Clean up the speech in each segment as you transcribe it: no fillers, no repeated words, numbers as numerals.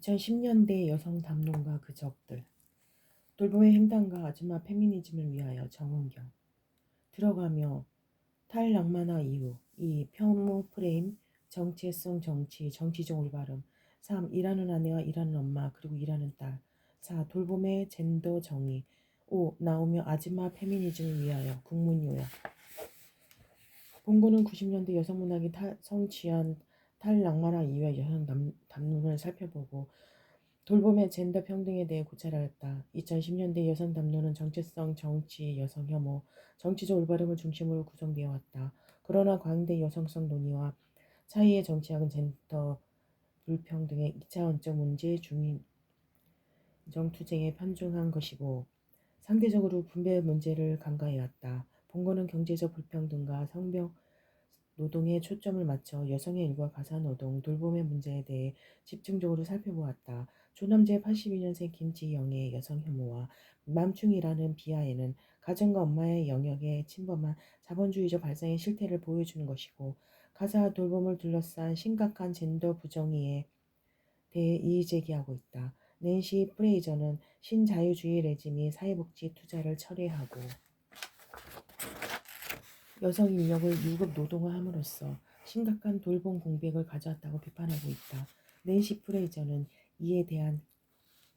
2010년대 여성 담론가 그 적들. 돌봄의 횡단과 아줌마 페미니즘을 위하여 정은경. 들어가며 탈락만화 이후 2. 혐오 프레임, 정체성 정치, 정치적 올바름. 3. 일하는 아내와 일하는 엄마 그리고 일하는 딸. 4. 돌봄의 젠더 정의. 5. 나오며 아줌마 페미니즘을 위하여 국문 요약. 본고는 90년대 여성문학이 성취한 탈락만화 이후의 여성 담론을 살펴보고 돌봄의 젠더 평등에 대해 고찰하였다. 2010년대 여성 담론은 정체성, 정치, 여성 혐오, 정치적 올바름을 중심으로 구성되어 왔다. 그러나 광대 여성성 논의와 차이의 정치학은 젠더 불평등의 2차원적 문제 중인정 투쟁에 편중한 것이고 상대적으로 분배 문제를 간과해왔다. 본고는 경제적 불평등과 성병 노동에 초점을 맞춰 여성의 일과 가사노동, 돌봄의 문제에 대해 집중적으로 살펴보았다. 조남재 82년생 김지영의 여성 혐오와 맘충이라는 비하에는 가정과 엄마의 영역에 침범한 자본주의적 발상의 실태를 보여주는 것이고 가사와 돌봄을 둘러싼 심각한 젠더 부정의에 대해 이의제기하고 있다. 낸시 프레이저는 신자유주의 레짐이 사회복지 투자를 철회하고 여성 인력을 유급 노동화함으로써 심각한 돌봄 공백을 가져왔다고 비판하고 있다. 낸시 프레이저는 이에 대한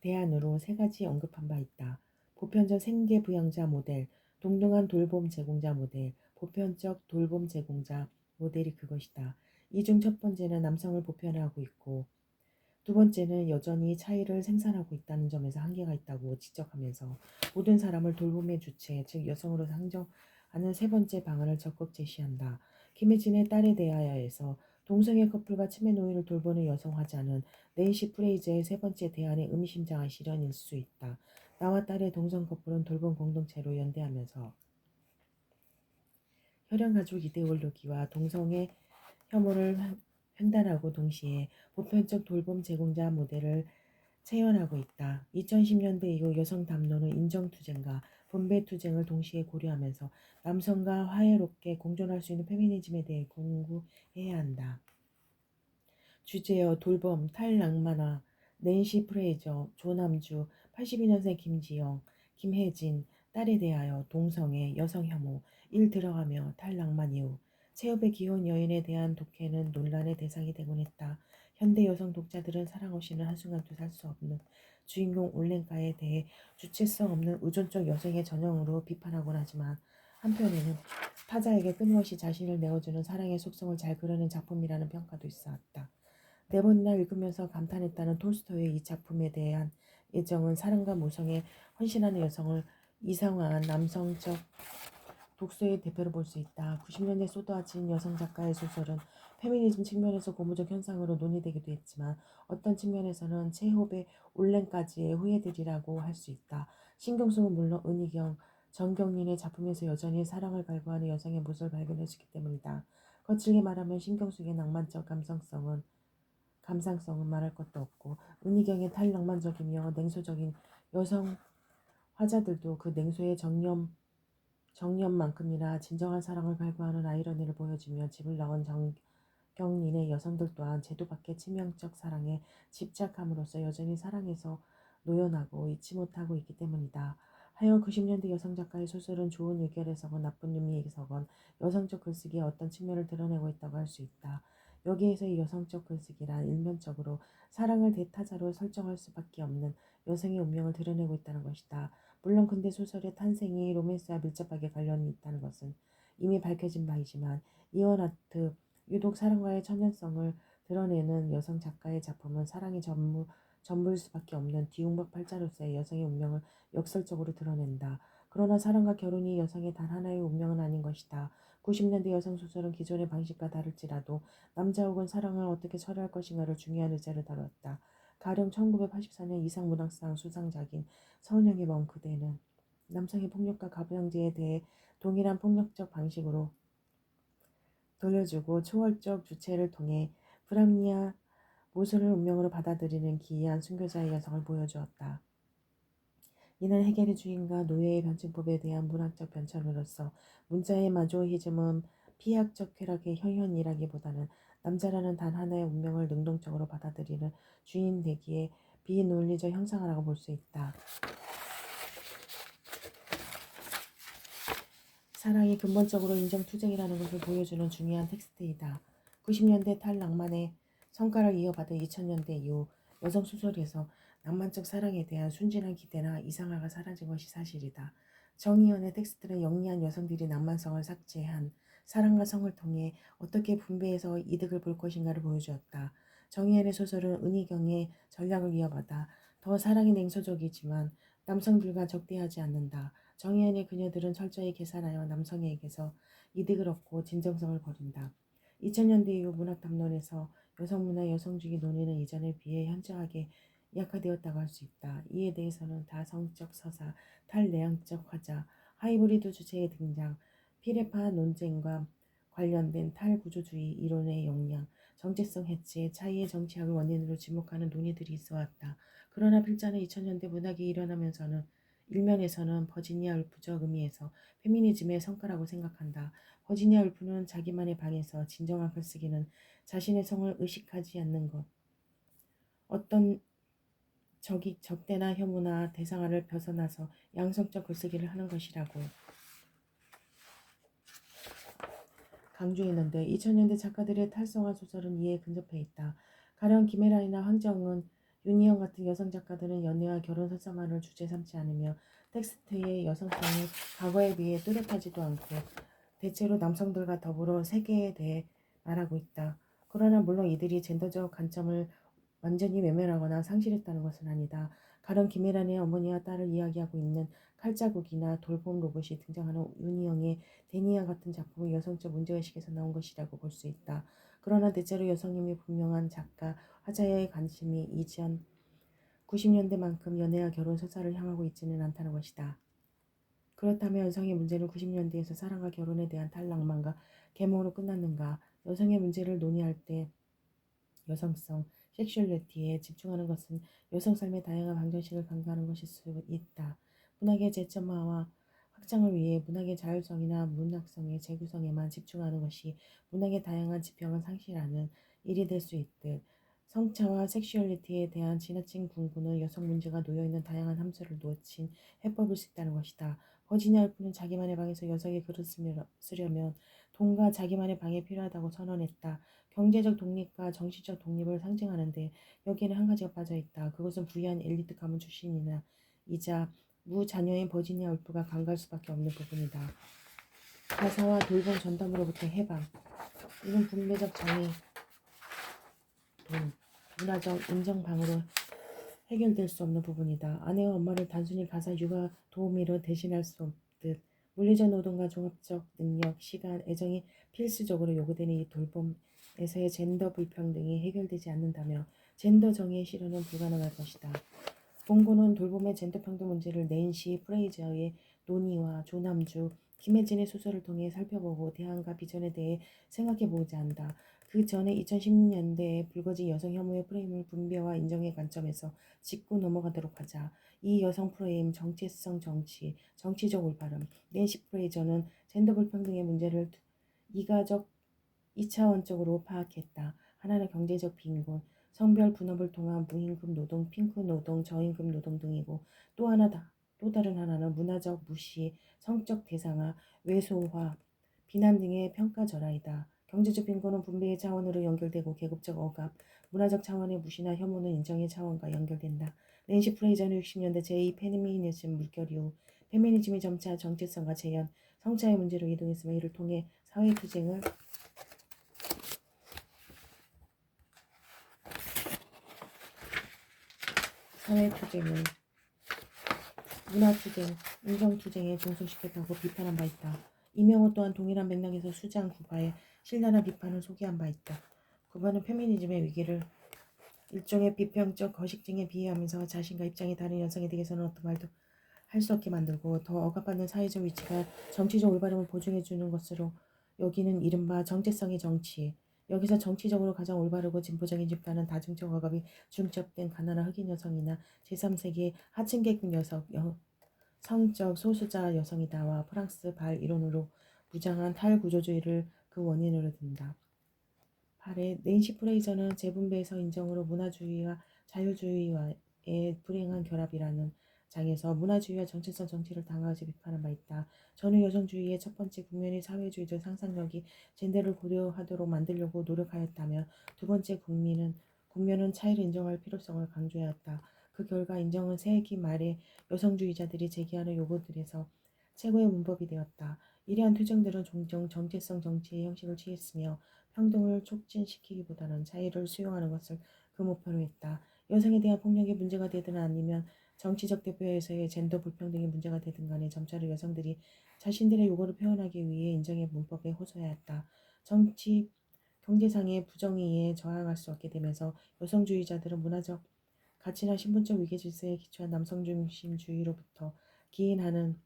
대안으로 세 가지 언급한 바 있다. 보편적 생계 부양자 모델, 동등한 돌봄 제공자 모델, 보편적 돌봄 제공자 모델이 그것이다. 이 중 첫 번째는 남성을 보편화하고 있고 두 번째는 여전히 차이를 생산하고 있다는 점에서 한계가 있다고 지적하면서 모든 사람을 돌봄의 주체, 즉 여성으로 상정하는 세 번째 방안을 적극 제시한다. 김혜진의 딸에 대하여에서 동성애 커플과 치매 노인을 돌보는 여성 화자는 낸시 프레이저의 세 번째 대안의 의미심장한 실현일 수 있다. 나와 딸의 동성 커플은 돌봄 공동체로 연대하면서 혈연가족 이데올로기와 동성애 혐오를 횡단하고 동시에 보편적 돌봄 제공자 모델을 체현하고 있다. 2010년대 이후 여성 담론은 인정투쟁과 분배투쟁을 동시에 고려하면서 남성과 화해롭게 공존할 수 있는 페미니즘에 대해 공부해야 한다. 주제어 돌봄, 탈낭만화, 낸시 프레이저, 조남주, 82년생 김지영, 김혜진, 딸에 대하여 동성애, 여성 혐오, 일 들어가며 탈낭만 이후 체업의 기혼 여인에 대한 독해는 논란의 대상이 되곤 했다. 현대 여성 독자들은 사랑 없이는 한순간도 살 수 없는 주인공 올렌카에 대해 주체성 없는 의존적 여성의 전형으로 비판하곤 하지만 한편에는 타자에게 끊임없이 자신을 내어주는 사랑의 속성을 잘 그려낸 작품이라는 평가도 있어왔다. 네 번이나 읽으면서 감탄했다는 톨스토이의 이 작품에 대한 애정은 사랑과 모성에 헌신하는 여성을 이상화한 남성적 독서의 대표로 볼 수 있다. 90년대 쏟아진 여성 작가의 소설은 페미니즘 측면에서 고무적 현상으로 논의되기도 했지만 어떤 측면에서는 체홉의 올렌까지의 후예들이라고 할 수 있다. 신경숙은 물론 은희경, 정경민의 작품에서 여전히 사랑을 갈구하는 여성의 모습을 발견했기 때문이다. 거칠게 말하면 신경숙의 낭만적 감상성은 말할 것도 없고 은희경의 탈낭만적이며 냉소적인 여성 화자들도 그 냉소의 정념만큼이나 진정한 사랑을 갈구하는 아이러니를 보여주며 집을 나온 정경린의 여성들 또한 제도 밖의 치명적 사랑에 집착함으로써 여전히 사랑에서 노연하고 잊지 못하고 있기 때문이다. 하여 90년대 여성 작가의 소설은 좋은 의결에서건 나쁜 의미에서건 여성적 글쓰기의 어떤 측면을 드러내고 있다고 할 수 있다. 여기에서의 여성적 글쓰기란 일면적으로 사랑을 대타자로 설정할 수밖에 없는 여성의 운명을 드러내고 있다는 것이다. 물론 근대 소설의 탄생이 로맨스와 밀접하게 관련이 있다는 것은 이미 밝혀진 바이지만 이언아트 유독 사랑과의 천연성을 드러내는 여성 작가의 작품은 사랑이 전부일 수밖에 없는 뒤움박 팔자로서의 여성의 운명을 역설적으로 드러낸다. 그러나 사랑과 결혼이 여성의 단 하나의 운명은 아닌 것이다. 90년대 여성 소설은 기존의 방식과 다를지라도 남자 혹은 사랑을 어떻게 처리할 것인가를 중요한 의제를 다뤘다. 가령 1984년 이상문학상 수상작인 서은영의 먼 그대는 남성의 폭력과 가부장제에 대해 동일한 폭력적 방식으로 돌려주고 초월적 주체를 통해 불합리한 모순을 운명으로 받아들이는 기이한 순교자의 여성을 보여주었다. 이는 해겔의 주인과 노예의 변증법에 대한 문학적 변천으로서 문자의 마조히즘은 피학적 쾌락의 현현이라기보다는 남자라는 단 하나의 운명을 능동적으로 받아들이는 주인 되기에 비논리적 형상이라고 볼 수 있다. 사랑이 근본적으로 인정투쟁이라는 것을 보여주는 중요한 텍스트이다. 90년대 탈낭만의 성과를 이어받은 2000년대 이후 여성 소설에서 낭만적 사랑에 대한 순진한 기대나 이상화가 사라진 것이 사실이다. 정의연의 텍스트는 영리한 여성들이 낭만성을 삭제한 사랑과 성을 통해 어떻게 분배해서 이득을 볼 것인가를 보여주었다. 정의연의 소설은 은희경의 전략을 이어받아 더 사랑이 냉소적이지만 남성들과 적대하지 않는다. 정의연의 그녀들은 철저히 계산하여 남성에게서 이득을 얻고 진정성을 버린다. 2000년대 이후 문학 담론에서 여성문화 여성주의 논의는 이전에 비해 현저하게 약화되었다고 할 수 있다. 이에 대해서는 다성적 서사, 탈내향적 화자, 하이브리드 주체의 등장, 피레파 논쟁과 관련된 탈구조주의 이론의 역량, 정체성 해체, 차이의 정치학을 원인으로 지목하는 논의들이 있어왔다. 그러나 필자는 2000년대 문학이 일어나면서는 일면에서는 버지니아 울프적 의미에서 페미니즘의 성과라고 생각한다. 버지니아 울프는 자기만의 방에서 진정한 글쓰기는 자신의 성을 의식하지 않는 것, 어떤 적대나 혐오나 대상화를 벗어나서 양성적 글쓰기를 하는 것이라고 강조했는데 2000년대 작가들의 탈성화 소설은 이에 근접해 있다. 가령 김혜란이나 황정은, 윤희영 같은 여성 작가들은 연애와 결혼 설사만을 주제 삼지 않으며 텍스트의 여성성이 과거에 비해 뚜렷하지도 않고 대체로 남성들과 더불어 세계에 대해 말하고 있다. 그러나 물론 이들이 젠더적 관점을 완전히 외면하거나 상실했다는 것은 아니다. 가령 김혜란의 어머니와 딸을 이야기하고 있는 칼자국이나 돌봄 로봇이 등장하는 윤희영의 데니아 같은 작품은 여성적 문제의식에서 나온 것이라고 볼 수 있다. 그러나 대체로 여성임이 분명한 작가, 화자의 관심이 이전 90년대만큼 연애와 결혼 서사를 향하고 있지는 않다는 것이다. 그렇다면 여성의 문제는 90년대에서 사랑과 결혼에 대한 탈낭만과 계몽으로 끝났는가? 여성의 문제를 논의할 때 여성성, 섹슈얼리티에 집중하는 것은 여성 삶의 다양한 방정식을 강조하는 것일 수 있다. 문학의 재점화와 확장을 위해 문학의 자율성이나 문학성의 재구성에만 집중하는 것이 문학의 다양한 지평을 상실하는 일이 될 수 있듯 성차와 섹슈얼리티에 대한 지나친 궁구는 여성 문제가 놓여있는 다양한 함수를 놓친 해법일 수 있다는 것이다. 버지니아 울프는 자기만의 방에서 여성의 글을 쓰려면 돈과 자기만의 방이 필요하다고 선언했다. 경제적 독립과 정치적 독립을 상징하는데 여기에는 한 가지가 빠져있다. 그것은 부유한 엘리트 가문 출신이나 이자 무자녀인 버지니아 울프가 간과할 수밖에 없는 부분이다. 가사와 돌봄 전담으로부터 해방. 이는 분배적 정의, 돈, 문화적 인정방으로 해결될 수 없는 부분이다. 아내와 엄마를 단순히 가사, 육아, 도우미로 대신할 수 없듯 물리적 노동과 종합적 능력, 시간, 애정이 필수적으로 요구되는 이 돌봄에서의 젠더 불평등이 해결되지 않는다며 젠더 정의의 실현은 불가능할 것이다. 본고는 돌봄의 젠더 평등 문제를 낸시 프레이저의 논의와 조남주, 김혜진의 소설을 통해 살펴보고 대안과 비전에 대해 생각해보고자 한다. 그 전에 2010년대에 불거진 여성 혐오의 프레임을 분배와 인정의 관점에서 짚고 넘어가도록 하자. 이 여성 프레임, 정체성 정치, 정치적 올바름. 낸시 프레이저는 젠더 불평등의 문제를 이가적, 이차원적으로 파악했다. 하나는 경제적 빈곤, 성별 분업을 통한 무임금 노동, 핑크 노동, 저임금 노동 등이고 또 다른 하나는 문화적 무시, 성적 대상화, 외소화, 비난 등의 평가절하이다. 경제적 빈곤은 분배의 차원으로 연결되고 계급적 억압, 문화적 차원의 무시나 혐오는 인정의 차원과 연결된다. 낸시 프레이저는 60년대 제2 페미니즘 물결 이후 페미니즘이 점차 정체성과 재현, 성차의 문제로 이동했으며 이를 통해 사회투쟁을 문화투쟁, 인성투쟁에 종속시켰다고 비판한 바 있다. 이명호 또한 동일한 맥락에서 수장 구바의 신랄한 비판을 소개한 바 있다. 구바는 페미니즘의 위기를 일종의 비평적 거식증에 비유하면서 자신과 입장이 다른 여성에 대해서는 어떤 말도 할 수 없게 만들고 더 억압받는 사회적 위치가 정치적 올바름을 보증해주는 것으로 여기는 이른바 정체성의 정치. 여기서 정치적으로 가장 올바르고 진보적인 집단은 다중적 억압이 중첩된 가난한 흑인 여성이나 제3세기 하층계급 성적 소수자 여성이다와 프랑스 발 이론으로 무장한 탈구조주의를 그 원인으로 든다. 8회 낸시 프레이저는 재분배에서 인정으로 문화주의와 자유주의와의 불행한 결합이라는 장에서 문화주의와 정체성 정치를 당하지 비판한 바 있다. 전후 여성주의의 첫 번째 국면이 사회주의적 상상력이 젠더를 고려하도록 만들려고 노력하였다면 두 번째 국면은 차이를 인정할 필요성을 강조하였다. 그 결과 인정은 세기 말에 여성주의자들이 제기하는 요구들에서 최고의 문법이 되었다. 이러한 투쟁들은 종종 정체성 정치의 형식을 취했으며 평등을 촉진시키기보다는 자유를 수용하는 것을 그 목표로 했다. 여성에 대한 폭력이 문제가 되든 아니면 정치적 대표에서의 젠더 불평등이 문제가 되든 간에 점차로 여성들이 자신들의 요구를 표현하기 위해 인정의 문법에 호소하였다. 정치, 경제상의 부정의에 저항할 수 없게 되면서 여성주의자들은 문화적 가치나 신분적 위계질서에 기초한 남성중심주의로부터 기인하는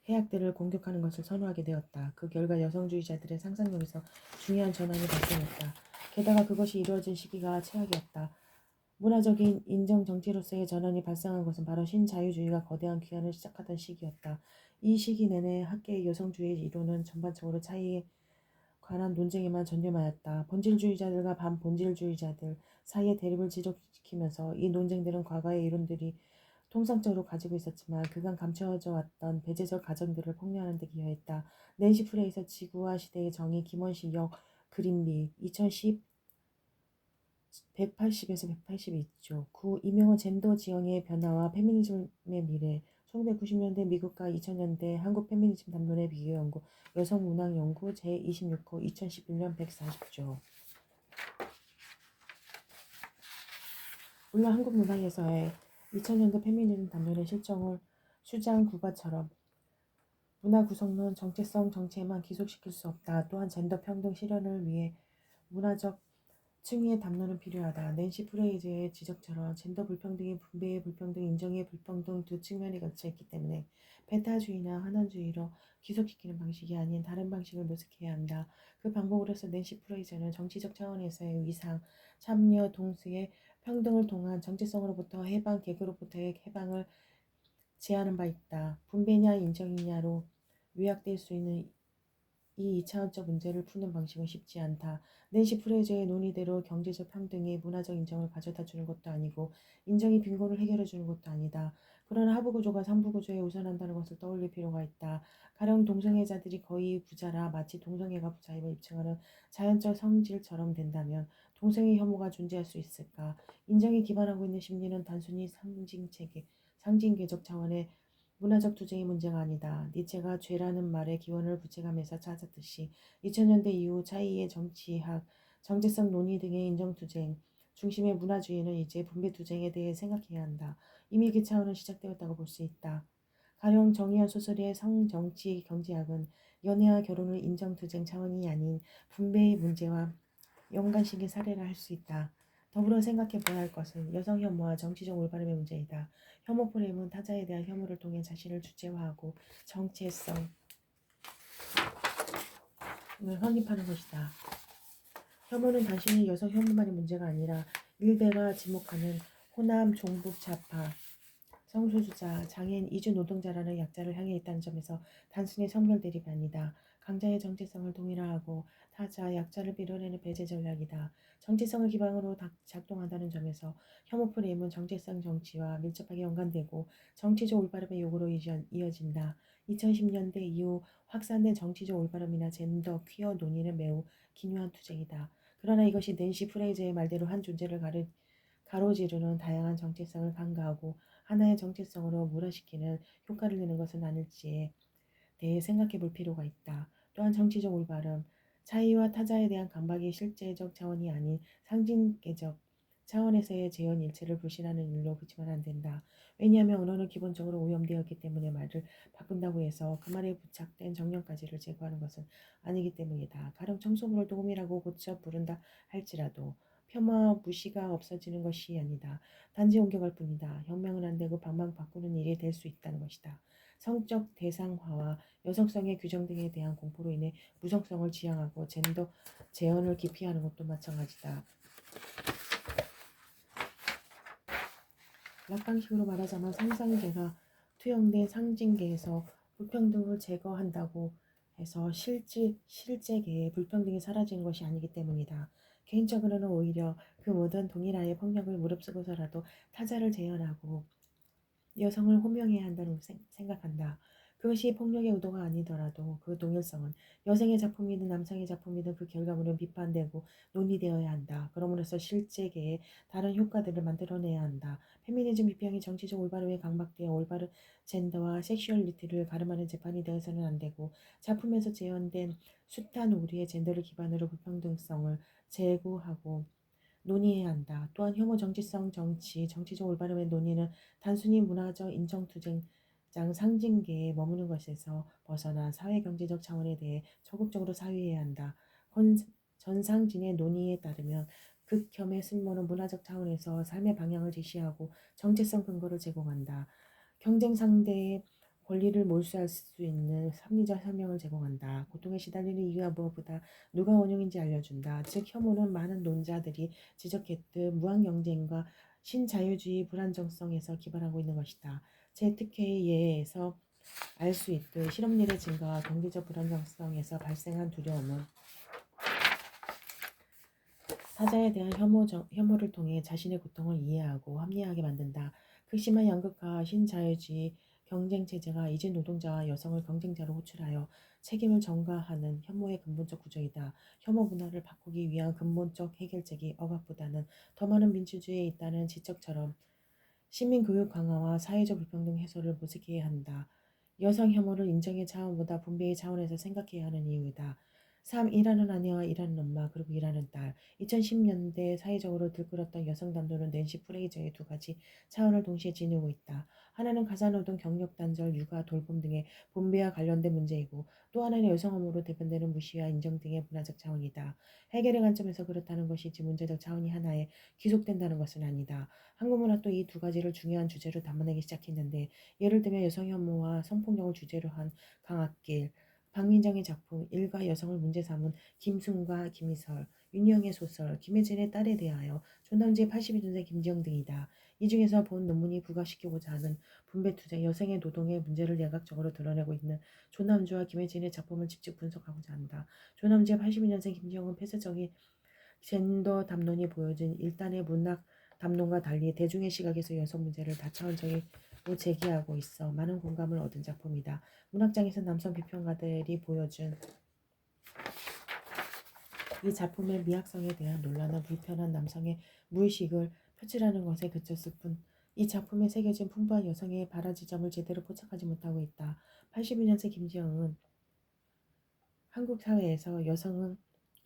해악들을 공격하는 것을 선호하게 되었다. 그 결과 여성주의자들의 상상력에서 중요한 전환이 발생했다. 게다가 그것이 이루어진 시기가 최악이었다. 문화적인 인정 정치로서의 전환이 발생한 것은 바로 신자유주의가 거대한 귀환을 시작하던 시기였다. 이 시기 내내 학계의 여성주의 이론은 전반적으로 차이에 관한 논쟁에만 전념하였다. 본질주의자들과 반본질주의자들 사이의 대립을 지속시키면서 이 논쟁들은 과거의 이론들이 통상적으로 가지고 있었지만 그간 감춰져 왔던 배제적 가정들을 폭로하는 데 기여했다. 낸시 프레이서 지구와 시대의 정의 김원식 역 그린비 2010 180에서 182조 9. 이명호 젠더 지형의 변화와 페미니즘의 미래 1990년대 미국과 2000년대 한국 페미니즘 담론의 비교 연구 여성문학 연구 제26호 2011년 140조. 물론 한국 문학에서의 2000년대 페미니즘 담론의 실정을 수장 구가처럼 문화 구성론 정체성 정체에만 기속시킬 수 없다. 또한 젠더 평등 실현을 위해 문화적 층위의 담론은 필요하다. 낸시 프레이저의 지적처럼 젠더 불평등이 분배의 불평등, 인정의 불평등 두 측면에 겹쳐 있기 때문에 배타주의나 환원주의로 기속시키는 방식이 아닌 다른 방식을 모색해야 한다. 그 방법으로서 낸시 프레이저는 정치적 차원에서의 위상, 참여, 동시에 평등을 통한 정체성으로부터 해방, 개그로부터의 해방을 제안한 바 있다. 분배냐 인정이냐로 요약될 수 있는 이 2차원적 문제를 푸는 방식은 쉽지 않다. 낸시 프레이저의 논의대로 경제적 평등이 문화적 인정을 가져다 주는 것도 아니고 인정이 빈곤을 해결해 주는 것도 아니다. 그러나 하부 구조가 상부 구조에 우선한다는 것을 떠올릴 필요가 있다. 가령 동성애자들이 거의 부자라 마치 동성애가 부자임을 입증하는 자연적 성질처럼 된다면 동성애 혐오가 존재할 수 있을까? 인정이 기반하고 있는 심리는 단순히 상징계적 차원의 문화적 투쟁의 문제가 아니다. 니체가 죄라는 말의 기원을 부채감에서 찾았듯이 2000년대 이후 차이의 정치학, 정체성 논의 등의 인정투쟁 중심의 문화주의는 이제 분배투쟁에 대해 생각해야 한다. 이미 그 차원은 시작되었다고 볼 수 있다. 가령 정의연 소설의 성정치 경제학은 연애와 결혼을 인정투쟁 차원이 아닌 분배의 문제와 연관시킨 사례라 할 수 있다. 더불어 생각해 보아야 할 것은 여성 혐오와 정치적 올바름의 문제이다. 혐오 프레임은 타자에 대한 혐오를 통해 자신을 주체화하고 정체성을 확립하는 것이다. 혐오는 단순히 여성 혐오만의 문제가 아니라 일대가 지목하는 호남, 종북, 좌파, 성소수자, 장애인, 이주 노동자라는 약자를 향해 있다는 점에서 단순히 성별 대립이 아니다. 강자의 정체성을 동일화하고 타자, 약자를 밀어내는 배제 전략이다. 정체성을 기반으로 작동한다는 점에서 혐오 프레임은 정체성 정치와 밀접하게 연관되고 정치적 올바름의 요구로 이어진다. 2010년대 이후 확산된 정치적 올바름이나 젠더, 퀴어 논의는 매우 기묘한 투쟁이다. 그러나 이것이 낸시 프레이저의 말대로 한 존재를 가로지르는 다양한 정체성을 간과하고 하나의 정체성으로 몰아시키는 효과를 내는 것은 아닐지에 대해 생각해 볼 필요가 있다. 또한 정치적 올바름, 차이와 타자에 대한 강박이 실제적 차원이 아닌 상징계적 차원에서의 재현 일체를 불신하는 일로 그치면 안 된다. 왜냐하면 언어는 기본적으로 오염되었기 때문에 말을 바꾼다고 해서 그 말에 부착된 정령까지를 제거하는 것은 아니기 때문이다. 가령 청소부를 도움이라고 고쳐 부른다 할지라도 폄하 무시가 없어지는 것이 아니다. 단지 옮겨갈 뿐이다. 혁명은 안 되고 방방 바꾸는 일이 될 수 있다는 것이다. 성적 대상화와 여성성의 규정 등에 대한 공포로 인해 무성성을 지향하고 젠더 재현을 기피하는 것도 마찬가지다. 낙관식으로 말하자면 상상계가 투영된 상징계에서 불평등을 제거한다고 해서 실제계의 불평등이 사라지는 것이 아니기 때문이다. 개인적으로는 오히려 그 모든 동일하의 폭력을 무릅쓰고서라도 타자를 재현하고 여성을 호명해야 한다는 생각한다. 그것이 폭력의 의도가 아니더라도 그 동일성은 여성의 작품이든 남성의 작품이든 그 결과물은 비판되고 논의되어야 한다. 그럼으로써 실제계에 다른 효과들을 만들어내야 한다. 페미니즘 비평이 정치적 올바름에 강박되어 올바른 젠더와 섹슈얼리티를 가름하는 재판이 되어서는 안 되고 작품에서 재현된 숱한 우리의 젠더를 기반으로 불평등성을 제고하고 논의해야 한다. 또한 혐오 정치성 정치적 올바름의 논의는 단순히 문화적 인정투쟁장 상징계에 머무는 것에서 벗어나 사회경제적 차원에 대해 적극적으로 사유해야 한다. 전상진의 논의에 따르면 극혐의 쓸모는 문화적 차원에서 삶의 방향을 제시하고 정체성 근거를 제공한다. 경쟁 상대의 권리를 몰수할 수 있는 합리적 설명을 제공한다. 고통에 시달리는 이유와 무엇보다 누가 원흉인지 알려준다. 즉 혐오는 많은 논자들이 지적했듯 무한 경쟁과 신자유주의 불안정성에서 기반하고 있는 것이다. 제 특혜의 예에서 알 수 있듯 실업률의 증가와 경제적 불안정성에서 발생한 두려움은 타자에 대한 혐오를 통해 자신의 고통을 이해하고 합리화하게 만든다. 극심한 양극화, 신자유주의 경쟁체제가 이제 노동자와 여성을 경쟁자로 호출하여 책임을 전가하는 혐오의 근본적 구조이다. 혐오 문화를 바꾸기 위한 근본적 해결책이 억압보다는 더 많은 민주주의에 있다는 지적처럼 시민교육 강화와 사회적 불평등 해소를 모색해야 한다. 여성 혐오를 인정의 차원보다 분배의 차원에서 생각해야 하는 이유이다. 3. 일하는 아내와 일하는 엄마 그리고 일하는 딸. 2010년대 사회적으로 들끓었던 여성 담론은 낸시 프레이저의 두 가지 차원을 동시에 지니고 있다. 하나는 가사노동, 경력단절, 육아, 돌봄 등의 분배와 관련된 문제이고 또 하나는 여성 혐오로 대변되는 무시와 인정 등의 문화적 차원이다. 해결의 관점에서 그렇다는 것이지 문제적 차원이 하나에 귀속된다는 것은 아니다. 한국 문학도 이 두 가지를 중요한 주제로 담아내기 시작했는데 예를 들면 여성 혐오와 성폭력을 주제로 한 강학길, 박민정의 작품 일과 여성을 문제 삼은 김순과 김희설, 윤영의 소설 김혜진의 딸에 대하여 조남지의 82년생 김지영 등이다. 이 중에서 본 논문이 부각시키고자 하는 분배투쟁 여성의 노동의 문제를 예각적으로 드러내고 있는 조남주와 김혜진의 작품을 직접 분석하고자 한다. 조남지의 82년생 김지영은 폐쇄적인 젠더 담론이 보여진 일단의 문학 담론과 달리 대중의 시각에서 여성 문제를 다차원적으로 제기하고 있어 많은 공감을 얻은 작품이다. 문학장에서 남성 비평가들이 보여준 이 작품의 미학성에 대한 논란은 불편한 남성의 무의식을 표출하는 것에 그쳤을 뿐 이 작품에 새겨진 풍부한 여성의 발화지점을 제대로 포착하지 못하고 있다. 82년생 김지영은 한국 사회에서 여성은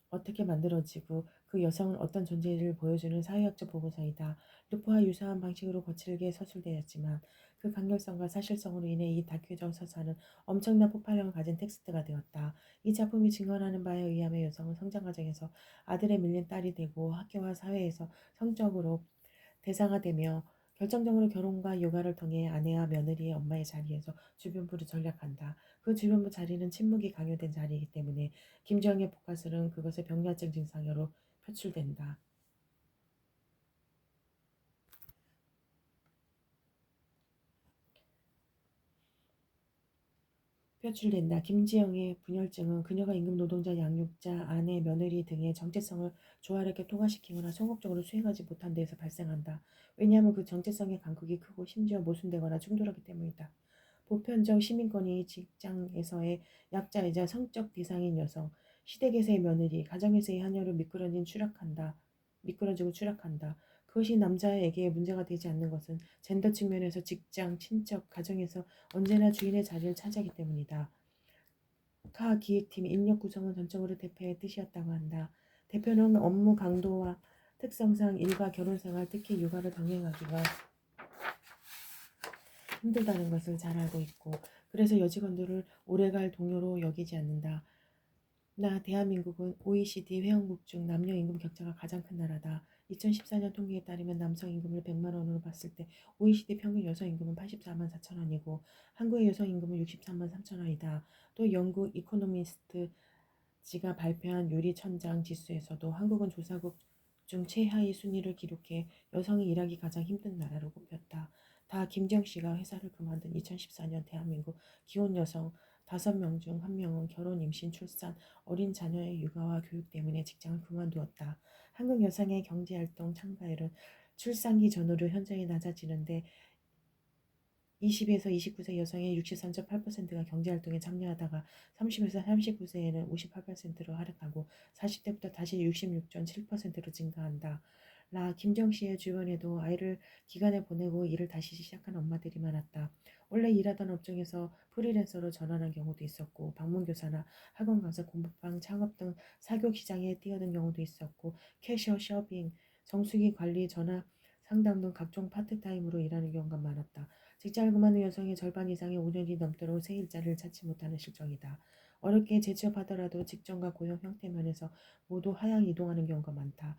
어떻게 만들어지고 그 여성은 어떤 존재를 보여주는 사회학적 보고서이다. 루포와 유사한 방식으로 거칠게 서술되었지만 그 강렬성과 사실성으로 인해 이 다큐적 서사는 엄청난 폭발력을 가진 텍스트가 되었다. 이 작품이 증언하는 바에 의하면 여성은 성장 과정에서 아들에 밀린 딸이 되고 학교와 사회에서 성적으로 대상화되며 결정적으로 결혼과 육아를 통해 아내와 며느리의 엄마의 자리에서 주변부를 전락한다. 그 주변부 자리는 침묵이 강요된 자리이기 때문에 김정의 복화술은 그것의 병리학적 증상으로 표출된다. 김지영의 분열증은 그녀가 임금 노동자, 양육자, 아내, 며느리 등의 정체성을 조화롭게 통합시키거나 성공적으로 수행하지 못한 데에서 발생한다. 왜냐하면 그 정체성의 간극이 크고 심지어 모순되거나 충돌하기 때문이다. 보편적 시민권이 직장에서의 약자이자 성적 대상인 여성, 시댁에서의 며느리, 가정에서의 하녀로 미끄러지고 추락한다. 그것이 남자에게 문제가 되지 않는 것은 젠더 측면에서 직장, 친척, 가정에서 언제나 주인의 자리를 차지하기 때문이다. 카 기획팀 인력 구성은 전적으로 대표의 뜻이었다고 한다. 대표는 업무 강도와 특성상 일과 결혼생활, 특히 육아를 병행하기가 힘들다는 것을 잘 알고 있고 그래서 여직원들을 오래갈 동료로 여기지 않는다. 대한민국은 OECD 회원국 중 남녀 임금 격차가 가장 큰 나라다. 2014년 통계에 따르면 남성 임금을 100만 원으로 봤을 때 OECD 평균 여성 임금은 84만 4천 원이고 한국의 여성 임금은 63만 3천 원이다. 또 영국 이코노미스트지가 발표한 유리천장 지수에서도 한국은 조사국 중 최하위 순위를 기록해 여성이 일하기 가장 힘든 나라로 꼽혔다. 김지영 씨가 회사를 그만둔 2014년 대한민국 기혼 여성 5명 중 1명은 결혼, 임신, 출산, 어린 자녀의 육아와 교육 때문에 직장을 그만두었다. 한국 여성의 경제활동 참가율은 출산기 전후로 현저히 낮아지는데 20에서 29세 여성의 63.8%가 경제활동에 참여하다가 30에서 39세에는 58%로 하락하고 40대부터 다시 66.7%로 증가한다. 김정씨의 주변에도 아이를 기간에 보내고 일을 다시 시작한 엄마들이 많았다. 원래 일하던 업종에서 프리랜서로 전환한 경우도 있었고 방문교사나 학원 강사, 공부방, 창업 등 사교육 시장에 뛰어든 경우도 있었고 캐셔, 서빙, 정수기 관리, 전화 상담 등 각종 파트타임으로 일하는 경우가 많았다. 직장을 그만둔 여성의 절반 이상이 5년이 넘도록 새 일자리를 찾지 못하는 실정이다. 어렵게 재취업하더라도 직종과 고용 형태 면에서 모두 하향 이동하는 경우가 많다.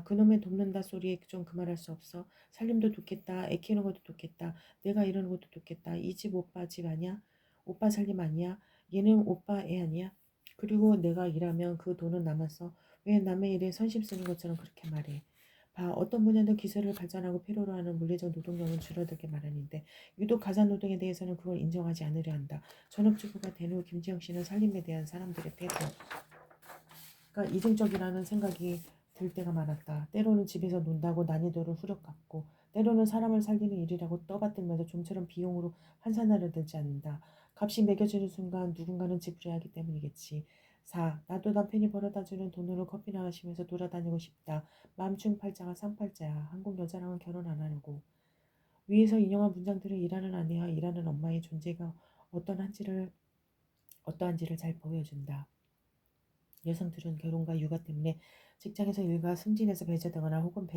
그놈의 돕는다 소리에 좀 그만할 수 없어. 살림도 돕겠다. 애 키우는 것도 돕겠다. 내가 이러는 것도 돕겠다. 이 집 오빠 집 아니야? 오빠 살림 아니야? 얘는 오빠 애 아니야? 그리고 내가 일하면 그 돈은 남아서 왜 남의 일에 선심 쓰는 것처럼 그렇게 말해. 어떤 분야든 기술을 발전하고 필요로 하는 물리적 노동력은 줄어들게 마련인데 유독 가사노동에 대해서는 그걸 인정하지 않으려 한다. 전업주부가 된 후 김지영 씨는 살림에 대한 사람들의 태도가 이중적이라는 생각이 들 때가 많았다. 때로는 집에서 논다고 난이도를 후려갔고 때로는 사람을 살리는 일이라고 떠받들면서 좀처럼 비용으로 환산하려 들지 않는다. 값이 매겨지는 순간 누군가는 지불해야 하기 때문이겠지. 4. 나도 남편이 벌어다주는 돈으로 커피나 마시면서 돌아다니고 싶다. 맘충팔자가 쌍팔자야. 한국 여자랑은 결혼 안 하려고. 위에서 인용한 문장들은 일하는 아내와 일하는 엄마의 존재가 어떠한지를 잘 보여준다. 여성들은 결혼과 육아 때문에 직장에서 일과 승진에서 배제되거나 혹은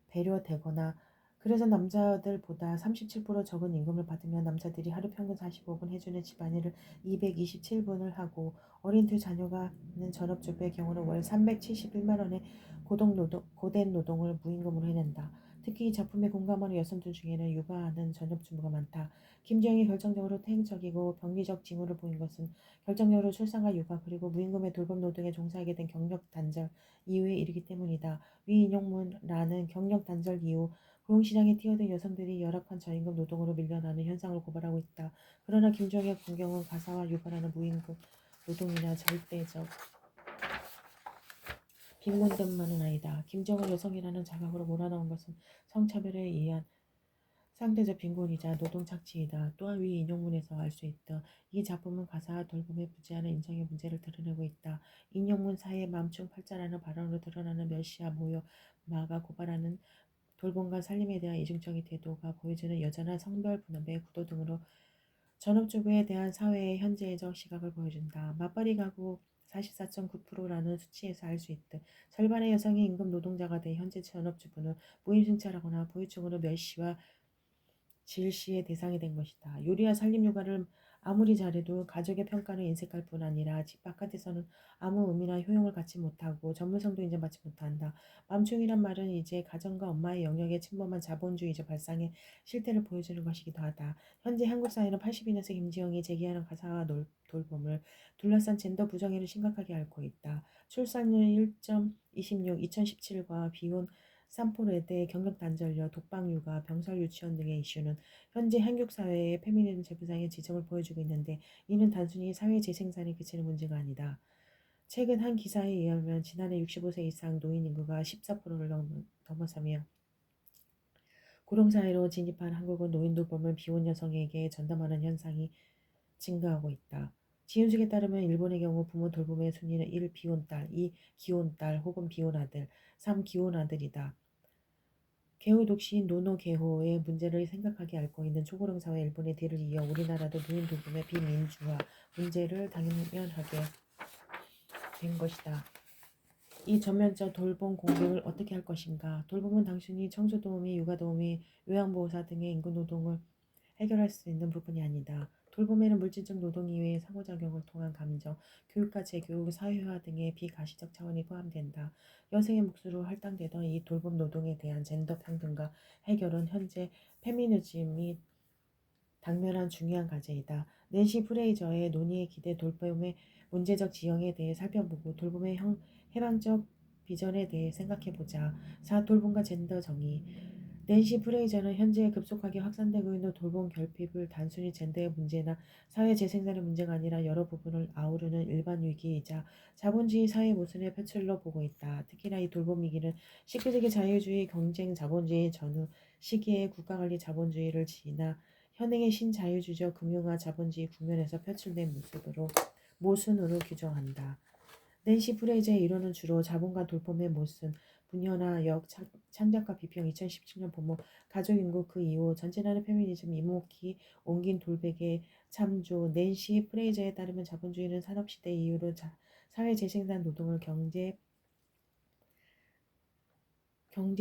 배려되거나 그래서 남자들보다 37% 적은 임금을 받으며 남자들이 하루 평균 45분 해주는 집안일을 227분을 하고 어린 두 자녀가 있는 전업주부의 경우는 월 371만 원의 고된 노동을 무임금으로 해낸다. 특히 이 작품에 공감하는 여성들 중에는 육아하는 전업주부가 많다. 김지영이 결정적으로 태행적이고 병리적 징후를 보인 것은 결정적으로 출산과 육아 그리고 무임금의 돌봄 노동에 종사하게 된 경력 단절 이후에 이르기 때문이다. 위 인용문란은 경력 단절 이후 고용시장에 뛰어든 여성들이 열악한 저임금 노동으로 밀려나는 현상을 고발하고 있다. 그러나 김정의 공경은 가사와 육아라는 무임금 노동이나 절대적 빈곤됨만은 아니다. 김정은 여성이라는 자각으로 몰아넣은 것은 성차별에 의한 상대적 빈곤이자 노동 착취이다. 또한 위 인용문에서 알 수 있다. 이 작품은 가사와 돌봄의 부재하는 인정의 문제를 드러내고 있다. 인용문 사이의 맘충팔자라는 발언으로 드러나는 멸시와 모욕, 마가 고발하는 돌봄과 살림에 대한 이중적인 태도가 보여주는 여전한 성별 분업의 구도 등으로 전업주부에 대한 사회의 현재적 시각을 보여준다. 맞벌이 가구 44.9%라는 수치에서 알 수 있듯 절반의 여성이 임금 노동자가 된 현재 전업주부는 무임승차라거나 부유층으로 멸시와 질시의 대상이 된 것이다. 요리와 살림 육아를 아무리 잘해도 가족의 평가는 인색할 뿐 아니라 집 바깥에서는 아무 의미나 효용을 갖지 못하고 전문성도 인정받지 못한다. 맘충이란 말은 이제 가정과 엄마의 영역에 침범한 자본주의적 발상의 실태를 보여주는 것이기도 하다. 현재 한국 사회는 82년생 김지영이 제기하는 가사와 돌봄을 둘러싼 젠더 부정의를 심각하게 앓고 있다. 출산율 1.26, 2017과 비혼 3포레대 경력 단절녀, 독방 육아, 병설 유치원 등의 이슈는 현재 한국 사회의 페미니즘 재부상의 지점을 보여주고 있는데 이는 단순히 사회 재생산에 그치는 문제가 아니다. 최근 한 기사에 의하면 지난해 65세 이상 노인 인구가 14%를 넘어서며 고령사회로 진입한 한국은 노인 돌봄을 비혼 여성에게 전담하는 현상이 증가하고 있다. 지은숙에 따르면 일본의 경우 부모 돌봄의 순위는 1. 비혼딸, 2. 기혼딸 혹은 비혼아들, 3. 기혼아들이다. 개호 독신 노노개호의 문제를 생각하게 앓고 있는 초고령 사회 일본의 뒤를 이어 우리나라도 노인 돌봄의 비민주화 문제를 당면하게 된 것이다. 이 전면적 돌봄 공백을 어떻게 할 것인가? 돌봄은 단순히 청소도우미, 육아도우미, 요양보호사 등의 인구노동을 해결할 수 있는 부분이 아니다. 돌봄에는 물질적 노동 이외의 상호작용을 통한 감정, 교육과 재교육, 사회화 등의 비가시적 차원이 포함된다. 여성의 몫으로 할당되던 이 돌봄 노동에 대한 젠더 평등과 해결은 현재 페미니즘이 당면한 중요한 과제이다. 낸시 프레이저의 논의에 기대 돌봄의 문제적 지형에 대해 살펴보고 돌봄의 해방적 비전에 대해 생각해보자. 4. 돌봄과 젠더 정의 낸시 프레이저는 현재 급속하게 확산되고 있는 돌봄 결핍을 단순히 젠더의 문제나 사회 재생산의 문제가 아니라 여러 부분을 아우르는 일반 위기이자 자본주의 사회 모순의 표출로 보고 있다. 특히나 이 돌봄 위기는 19세기 자유주의 경쟁 자본주의 전후 시기의 국가관리 자본주의를 지나 현행의 신자유주의적 금융화 자본주의 국면에서 표출된 모순으로 규정한다. 낸시 프레이저의 이론은 주로 자본과 돌봄의 모순, 분열화, 창작과 비평, 2017년 본문, 가족인구 그 이후, 전진하는 페미니즘, 이목희, 옮긴 돌베개, 참조, 낸시 프레이저에 따르면 자본주의는 산업시대 이후로 사회 재생산 노동을 경제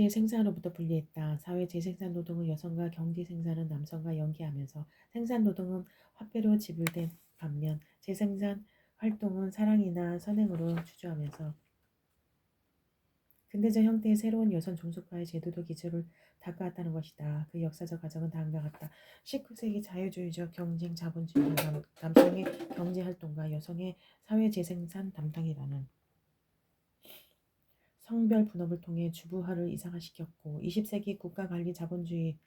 생산으로부터 분리했다. 사회 재생산 노동은 여성과 경제 생산은 남성과 연계하면서 생산 노동은 화폐로 지불된 반면 재생산 활동은 사랑이나 선행으로 주저하면서 근대적 형태의 새로운 여성 종속화의 제도도 기초를 닦아왔다는 것이다. 그 역사적 과정은 다음과 같다. 19세기 자유주의적 경쟁 자본주의 남성의 경제활동과 여성의 사회재생산 담당이라는 성별 분업을 통해 주부화를 이상화시켰고 20세기 국가관리 자본주의는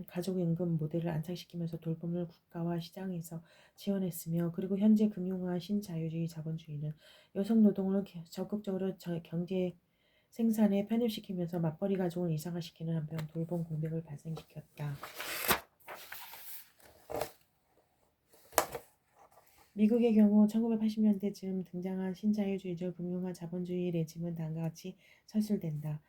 가족임금 모델을 안착시키면서 돌봄을 국가와 시장에서 지원했으며 그리고 현재 금융화 신자유주의 자본주의는 여성 노동을 적극적으로 경제 생산에 편입시키면서 맞벌이 가족을 이상화시키는 한편 돌봄 공백을 발생시켰다. 미국의 경우 1980년대쯤 등장한 신자유주의적 금융화 자본주의 레짐은 다음과 같이 서술된다.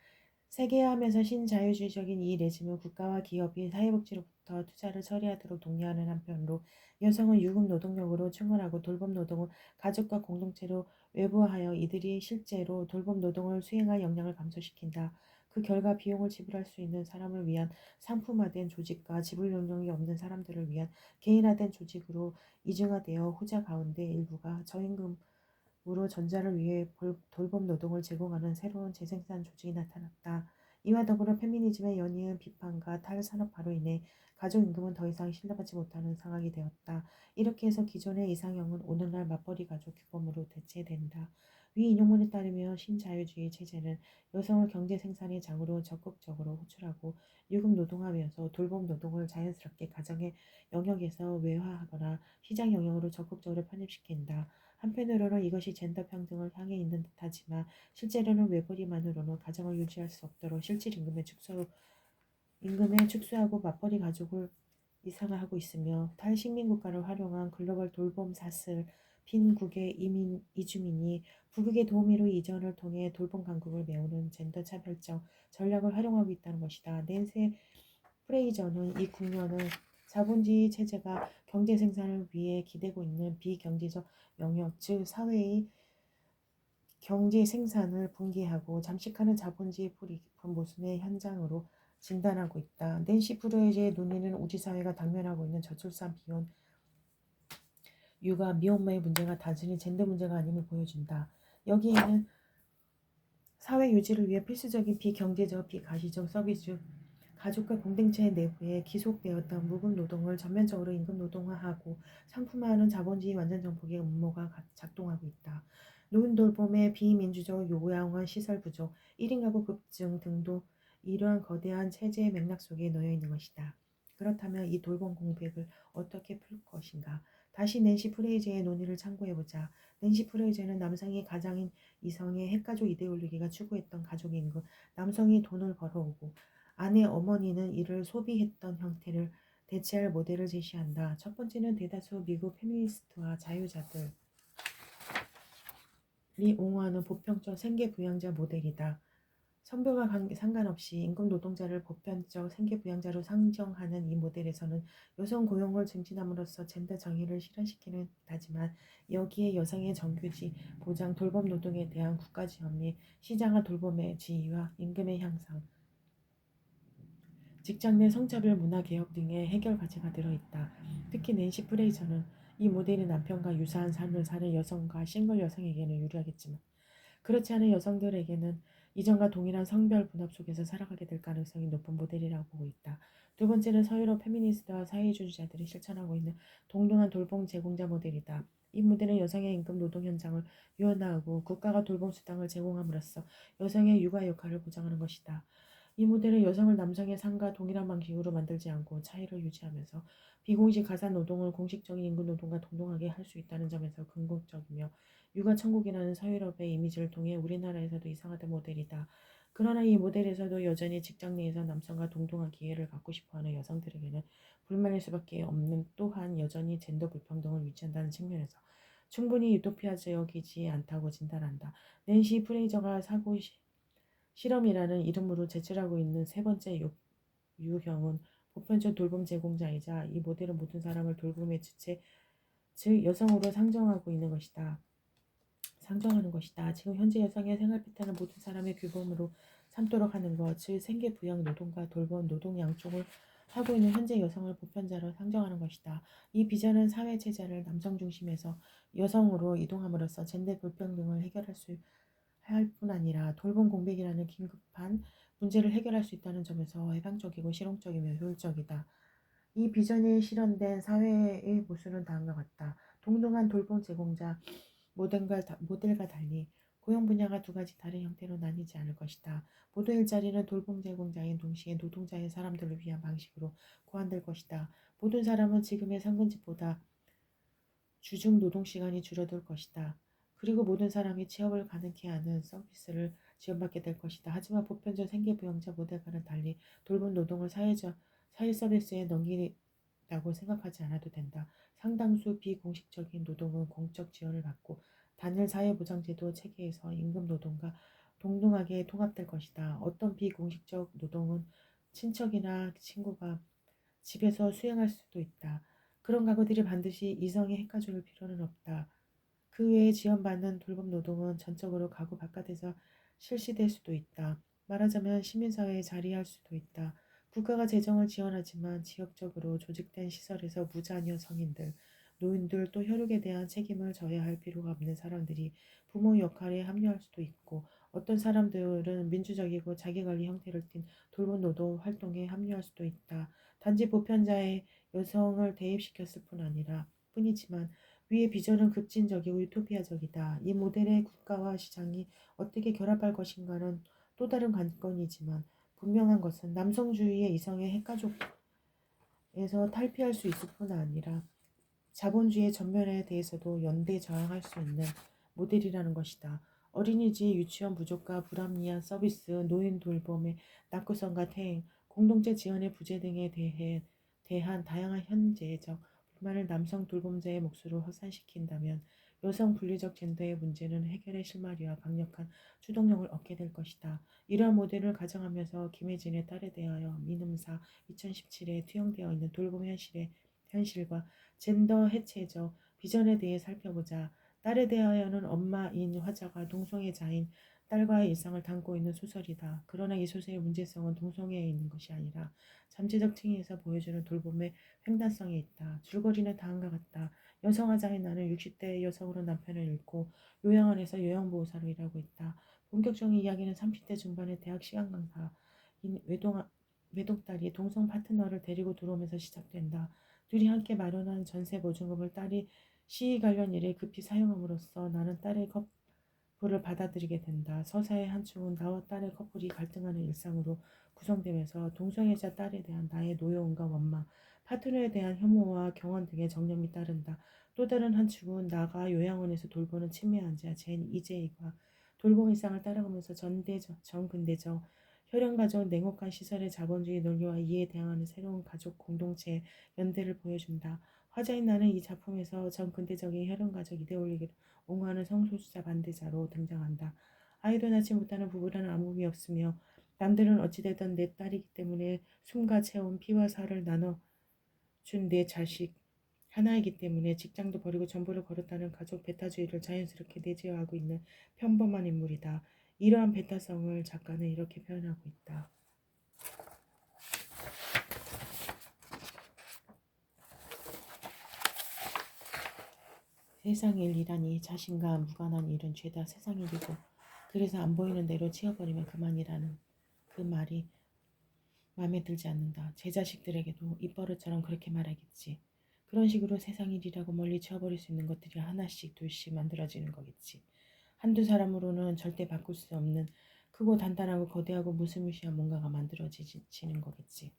세계화하면서 신자유주의적인 이 레짐은 국가와 기업이 사회복지로부터 투자를 처리하도록 독려하는 한편으로 여성은 유급 노동력으로 충원하고 돌봄 노동을 가족과 공동체로 외부화하여 이들이 실제로 돌봄 노동을 수행할 역량을 감소시킨다. 그 결과 비용을 지불할 수 있는 사람을 위한 상품화된 조직과 지불 능력이 없는 사람들을 위한 개인화된 조직으로 이중화되어 후자 가운데 일부가 저임금으로 전자를 위해 돌봄 노동을 제공하는 새로운 재생산 조직이 나타났다. 이와 더불어 페미니즘의 연이은 비판과 탈산업화로 인해 가족임금은 더 이상 신뢰받지 못하는 상황이 되었다. 이렇게 해서 기존의 이상형은 오늘날 맞벌이 가족 규범으로 대체된다. 위 인용문에 따르면 신자유주의 체제는 여성을 경제 생산의 장으로 적극적으로 호출하고 유급 노동하면서 돌봄 노동을 자연스럽게 가정의 영역에서 외화하거나 시장 영역으로 적극적으로 편입시킨다. 한편으로는 이것이 젠더 평등을 향해 있는 듯하지만 실제로는 외벌이만으로는 가정을 유지할 수 없도록 실질 임금에 축소하고 맞벌이 가족을 이상화하고 있으며 탈식민 국가를 활용한 글로벌 돌봄 사슬 빈국의 이주민이 북극의 도우미로 이전을 통해 돌봄 강국을 메우는 젠더 차별적 전략을 활용하고 있다는 것이다. 낸시 프레이저는 이 국면을 자본주의 체제가 경제 생산을 위해 기대고 있는 비경제적 영역, 즉 사회의 경제 생산을 붕괴하고 잠식하는 자본주의 뿌리 깊은 모순의 현장으로 진단하고 있다. 낸시 프레이저의 논의는 우리 사회가 당면하고 있는 저출산, 비혼, 육아, 미혼모의 문제가 단순히 젠더 문제가 아님을 보여준다. 여기에는 사회 유지를 위해 필수적인 비경제적, 비가시적 서비스, 가족과 공동체 내부에 기속되었던 무급 노동을 전면적으로 임금 노동화하고 상품화하는 자본주의 완전 정복의 음모가 작동하고 있다. 노인 돌봄의 비민주적 요양원 시설 부족, 1인 가구 급증 등도 이러한 거대한 체제의 맥락 속에 놓여 있는 것이다. 그렇다면 이 돌봄 공백을 어떻게 풀 것인가? 다시 낸시 프레이저의 논의를 참고해보자. 낸시 프레이저는 남성이 가장인 이성의 핵가족 이데올로기가 추구했던 가족임금, 남성이 돈을 벌어오고 아내 어머니는 이를 소비했던 형태를 대체할 모델을 제시한다. 첫 번째는 대다수 미국 페미니스트와 자유자들이 옹호하는 보편적 생계부양자 모델이다. 성별과 상관없이 임금 노동자를 보편적 생계부양자로 상정하는 이 모델에서는 여성 고용을 증진함으로써 젠더 정의를 실현시키는 듯하지만 여기에 여성의 정규직, 보장, 돌봄 노동에 대한 국가 지원 및 시장화 돌봄의 지위와 임금의 향상, 직장 내 성차별 문화 개혁 등의 해결 과제가 들어있다. 특히 낸시 프레이저는 이 모델이 남편과 유사한 삶을 사는 여성과 싱글 여성에게는 유리하겠지만 그렇지 않은 여성들에게는 이전과 동일한 성별 분업 속에서 살아가게 될 가능성이 높은 모델이라고 보고 있다. 두 번째는 서유럽 페미니스트와 사회주의자들이 실천하고 있는 동등한 돌봄 제공자 모델이다. 이 모델은 여성의 임금 노동 현장을 유연화하고 국가가 돌봄 수당을 제공함으로써 여성의 육아 역할을 보장하는 것이다. 이 모델은 여성을 남성의 삶과 동일한 방식으로 만들지 않고 차이를 유지하면서 비공식 가사 노동을 공식적인 임금 노동과 동등하게 할 수 있다는 점에서 긍정적이며 육아 천국이라는 서유럽의 이미지를 통해 우리나라에서도 이상화된 모델이다. 그러나 이 모델에서도 여전히 직장 내에서 남성과 동등한 기회를 갖고 싶어하는 여성들에게는 불만일 수밖에 없는, 또한 여전히 젠더 불평등을 유지한다는 측면에서 충분히 유토피아적이지 않다고 진단한다. 낸시 프레이저가 사고 실험이라는 이름으로 제출하고 있는 세 번째 유형은 보편적 돌봄 제공자이자 이 모델은 모든 사람을 돌봄의 주체, 즉 여성으로 상정하는 것이다. 지금 현재 여성의 생활 패턴을 모든 사람의 규범으로 삼도록 하는 것, 즉 생계 부양 노동과 돌봄 노동 양쪽을 하고 있는 현재 여성을 보편자로 상정하는 것이다. 이 비전은 사회 체제를 남성 중심에서 여성으로 이동함으로써 젠더 불평등을 해결할 수 할 뿐 아니라 돌봄 공백이라는 긴급한 문제를 해결할 수 있다는 점에서 해방적이고 실용적이며 효율적이다. 이 비전이 실현된 사회의 모습은 다음과 같다. 동등한 돌봄 제공자 모델과 달리 고용 분야가 두 가지 다른 형태로 나뉘지 않을 것이다. 모두 일자리는 돌봄 제공자인 동시에 노동자인 사람들을 위한 방식으로 고안될 것이다. 모든 사람은 지금의 상근집보다 주중 노동 시간이 줄어들 것이다. 그리고 모든 사람이 취업을 가능케 하는 서비스를 지원받게 될 것이다. 하지만 보편적 생계부양자 모델과는 달리 돌봄 노동을 사회 서비스에 넘기라고 생각하지 않아도 된다. 상당수 비공식적인 노동은 공적 지원을 받고 단일 사회보장제도 체계에서 임금 노동과 동등하게 통합될 것이다. 어떤 비공식적 노동은 친척이나 친구가 집에서 수행할 수도 있다. 그런 가구들이 반드시 이성에 헷가줄 필요는 없다. 그 외에 지원받는 돌봄 노동은 전적으로 가구 바깥에서 실시될 수도 있다. 말하자면 시민사회에 자리할 수도 있다. 국가가 재정을 지원하지만 지역적으로 조직된 시설에서 무자녀 성인들, 노인들 또 혈육에 대한 책임을 져야 할 필요가 없는 사람들이 부모 역할에 합류할 수도 있고 어떤 사람들은 민주적이고 자기관리 형태를 띤 돌봄 노동 활동에 합류할 수도 있다. 단지 보편자의 여성을 대입시켰을 뿐이지만 위의 비전은 급진적이고 유토피아적이다. 이 모델의 국가와 시장이 어떻게 결합할 것인가는 또 다른 관건이지만 분명한 것은 남성주의의 이성의 핵가족에서 탈피할 수 있을 뿐 아니라 자본주의의 전면에 대해서도 연대 저항할 수 있는 모델이라는 것이다. 어린이집, 유치원 부족과 불합리한 서비스, 노인 돌봄의 낙후성과 퇴행, 공동체 지원의 부재 등에 대한 다양한 현재적 불만을 남성 돌봄자의 몫으로 확산시킨다면 여성 분리적 젠더의 문제는 해결의 실마리와 강력한 추동력을 얻게 될 것이다. 이러한 모델을 가정하면서 김혜진의 딸에 대하여 민음사 2017에 투영되어 있는 돌봄 현실과 젠더 해체적 비전에 대해 살펴보자. 딸에 대하여는 엄마인 화자가 동성애 자인 딸과의 일상을 담고 있는 소설이다. 그러나 이 소설의 문제성은 동성애에 있는 것이 아니라 잠재적 층위에서 보여주는 돌봄의 횡단성에 있다. 줄거리는 다음과 같다. 여성화자인 나는 60대 여성으로 남편을 잃고 요양원에서 요양보호사로 일하고 있다. 본격적인 이야기는 30대 중반의 대학 시간 강사인 외동딸이 동성 파트너를 데리고 들어오면서 시작된다. 둘이 함께 마련한 전세 보증금을 딸이 시위 관련 일에 급히 사용함으로써 나는 딸의 커플을 받아들이게 된다. 서사의 한 축은 나와 딸의 커플이 갈등하는 일상으로 구성되면서 동성애자 딸에 대한 나의 노여움과 원망, 파트너에 대한 혐오와 경원 등의 정념이 따른다. 또 다른 한 축은 나가 요양원에서 돌보는 치매 환자 젠 이재희가 돌봄 일상을 따라가면서 전근대적 혈연가족 냉혹한 시설의 자본주의 논리와 이에 대항하는 새로운 가족 공동체의 연대를 보여준다. 화자인 나는 이 작품에서 전근대적인 혈연가족 이데올로기를 옹호하는 성소수자 반대자로 등장한다. 아이도 낳지 못하는 부부라는 아무 의미 없으며 남들은 어찌되든 내 딸이기 때문에 숨과 채운 피와 살을 나눠준 내 자식 하나이기 때문에 직장도 버리고 전부를 걸었다는 가족 배타주의를 자연스럽게 내재화하고 있는 평범한 인물이다. 이러한 배타성을 작가는 이렇게 표현하고 있다. 세상 일이라니 자신과 무관한 일은 죄다 세상 일이고 그래서 안 보이는 대로 치워버리면 그만이라는 그 말이 마음에 들지 않는다. 제 자식들에게도 입버릇처럼 그렇게 말하겠지. 그런 식으로 세상 일이라고 멀리 치워버릴 수 있는 것들이 하나씩 둘씩 만들어지는 거겠지. 한두 사람으로는 절대 바꿀 수 없는 크고 단단하고 거대하고 무시무시한 뭔가가 만들어지는 거겠지.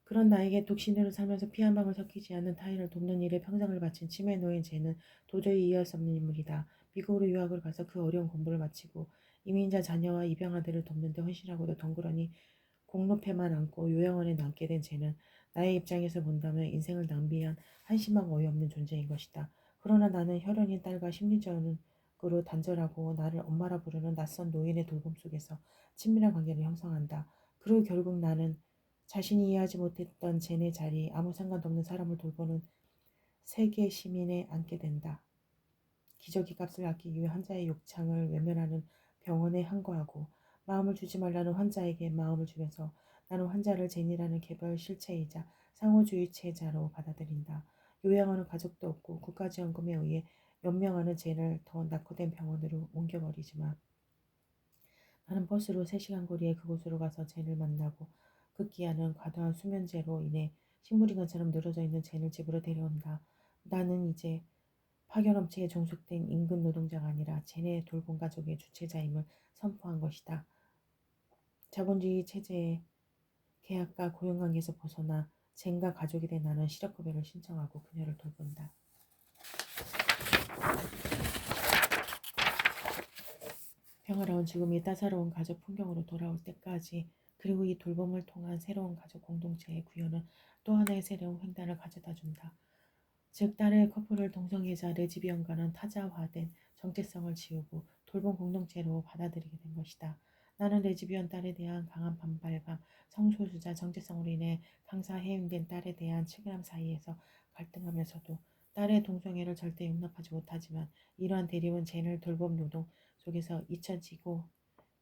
그런 나에게 독신으로 살면서 피 한 방울 섞이지 않는 타인을 돕는 일에 평생을 바친 치매에 놓인 쟤는 도저히 이해할 수 없는 인물이다. 미국으로 유학을 가서 그 어려운 공부를 마치고 이민자 자녀와 입양 아들을 돕는 데 헌신하고도 덩그러니 공로패만 안고 요양원에 남게 된 쟤는 나의 입장에서 본다면 인생을 낭비한 한심하고 어이없는 존재인 것이다. 그러나 나는 혈연인 딸과 심리적으로 단절하고 나를 엄마라 부르는 낯선 노인의 돌봄 속에서 친밀한 관계를 형성한다. 그리고 결국 나는 자신이 이해하지 못했던 젠의 자리, 아무 상관도 없는 사람을 돌보는 세계 시민에 앉게 된다. 기저귀 값을 아끼기 위해 환자의 욕창을 외면하는 병원에 항거하고 마음을 주지 말라는 환자에게 마음을 주면서 나는 환자를 젠이라는 개별 실체이자 상호주의체자로 받아들인다. 요양원은 가족도 없고 국가지원금에 의해 연명하는 젠을 더 낙후된 병원으로 옮겨버리지만 나는 버스로 3시간 거리의 그곳으로 가서 젠을 만나고 급기야는 과도한 수면제로 인해 식물인간처럼 늘어져 있는 젠을 집으로 데려온다. 나는 이제 파견업체에 종속된 임금 노동자가 아니라 젠의 돌봄 가족의 주체자임을 선포한 것이다. 자본주의 체제의 계약과 고용관계에서 벗어나 젠과 가족이 된 나는 실업급여를 신청하고 그녀를 돌본다. 평화로운 죽음이 따사로운 가족 풍경으로 돌아올 때까지 그리고 이 돌봄을 통한 새로운 가족 공동체의 구현은 또 하나의 새로운 횡단을 가져다 준다. 즉 딸의 커플을 동성애자 레즈비언과는 타자화된 정체성을 지우고 돌봄 공동체로 받아들이게 된 것이다. 나는 레즈비언 딸에 대한 강한 반발감, 성소수자 정체성으로 인해 강사 해임된 딸에 대한 측은함 사이에서 갈등하면서도 딸의 동성애를 절대 용납하지 못하지만 이러한 대립은 젠을 돌봄 노동 속에서 잊혀지고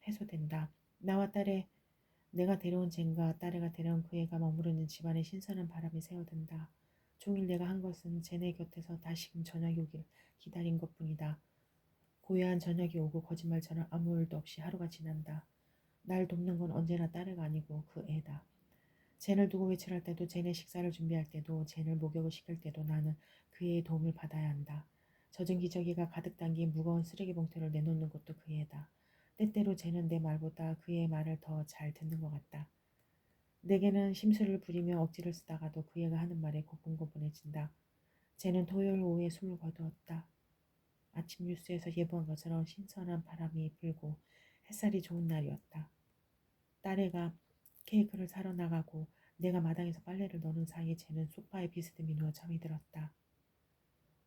해소된다. 나와 딸의 내가 데려온 젠과 딸애가 데려온 그 애가 머무르는 집안에 신선한 바람이 새어든다. 종일 내가 한 것은 젠의 곁에서 다시금 저녁이 오길 기다린 것뿐이다. 고요한 저녁이 오고 거짓말처럼 아무 일도 없이 하루가 지난다. 날 돕는 건 언제나 딸애가 아니고 그 애다. 젠을 두고 외출할 때도 젠의 식사를 준비할 때도 젠을 목욕을 시킬 때도 나는 그의 도움을 받아야 한다. 젖은 기저귀가 가득 담긴 무거운 쓰레기 봉투를 내놓는 것도 그 애다. 때때로 젠은 내 말보다 그의 말을 더 잘 듣는 것 같다. 내게는 심술을 부리며 억지를 쓰다가도 그 애가 하는 말에 고분고분해진다. 쟤는 토요일 오후에 숨을 거두었다. 아침 뉴스에서 예보한 것처럼 신선한 바람이 불고 햇살이 좋은 날이었다. 딸애가 케이크를 사러 나가고 내가 마당에서 빨래를 넣는 사이에 쟤는 소파에 비스듬히 누워 잠이 들었다.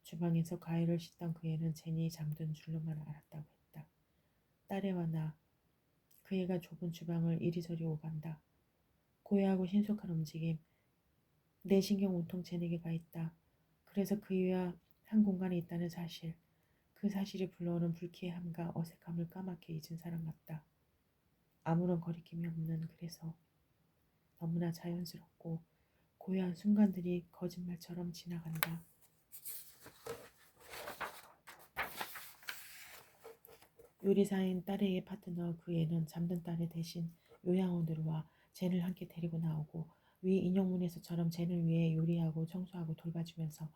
주방에서 과일을 씻던 그 애는 젠이 잠든 줄로만 알았다고 했다. 딸애와 나, 그 애가 좁은 주방을 이리저리 오간다. 고요하고 신속한 움직임, 내 신경 온통 젠에게 가 있다. 그래서 그이와 한 공간에 있다는 사실, 그 사실이 불러오는 불쾌함과 어색함을 까맣게 잊은 사람 같다. 아무런 거리낌이 없는 그래서 너무나 자연스럽고 고요한 순간들이 거짓말처럼 지나간다. 요리사인 딸의 파트너 그 애는 잠든 딸의 대신 요양원으로 와 젠을 함께 데리고 나오고 위 인용문에서처럼 젠을 위해 요리하고 청소하고 돌봐주면서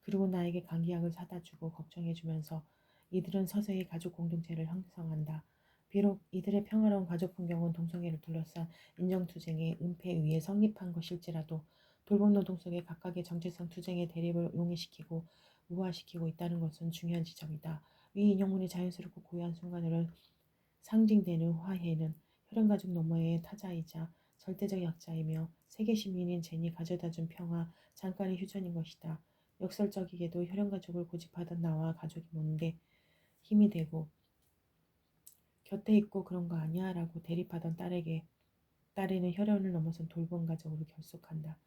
그리고 나에게 감기약을 사다 주고 걱정해주면서 이들은 서서히 가족 공동체를 형성한다. 비록 이들의 평화로운 가족 풍경은 동성애를 둘러싼 인정투쟁의 은폐에 의해 성립한 것일지라도 돌봄 노동 속에 각각의 정체성 투쟁의 대립을 용해시키고 우화시키고 있다는 것은 중요한 지점이다. 위 인용문의 자연스럽고 고요한 순간으로 상징되는 화해는 혈연가족 너머의 타자이자 절대적 약자이며 세계 시민인 젠이 가져다준 평화 잠깐의 휴전인 것이다. 역설적이게도 혈연가족을 고집하던 나와 가족이 뭔데 힘이 되고 곁에 있고 그런 거 아니야 라고 대립하던 딸에게 딸에는 혈연을 넘어선 돌봄 가족으로 결속한다.